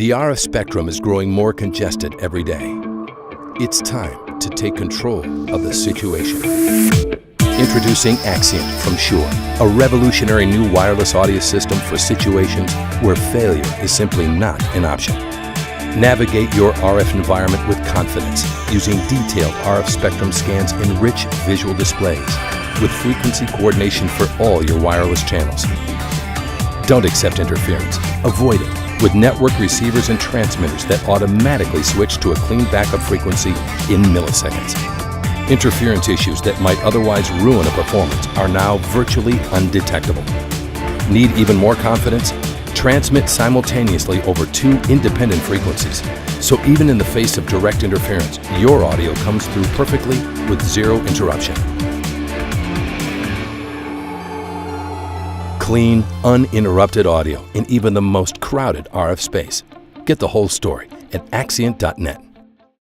The RF spectrum is growing more congested every day. It's time to take control of the situation. Introducing Axient from Shure, a revolutionary new wireless audio system for situations where failure is simply not an option. Navigate your RF environment with confidence using detailed RF spectrum scans and rich visual displays with frequency coordination for all your wireless channels. Don't accept interference. Avoid it with network receivers and transmitters that automatically switch to a clean backup frequency in milliseconds. Interference issues that might otherwise ruin a performance are now virtually undetectable. Need even more confidence? Transmit simultaneously over 2 independent frequencies, so even in the face of direct interference, your audio comes through perfectly with zero interruption. Clean, uninterrupted audio in even the most crowded RF space. Get the whole story at Axient.net.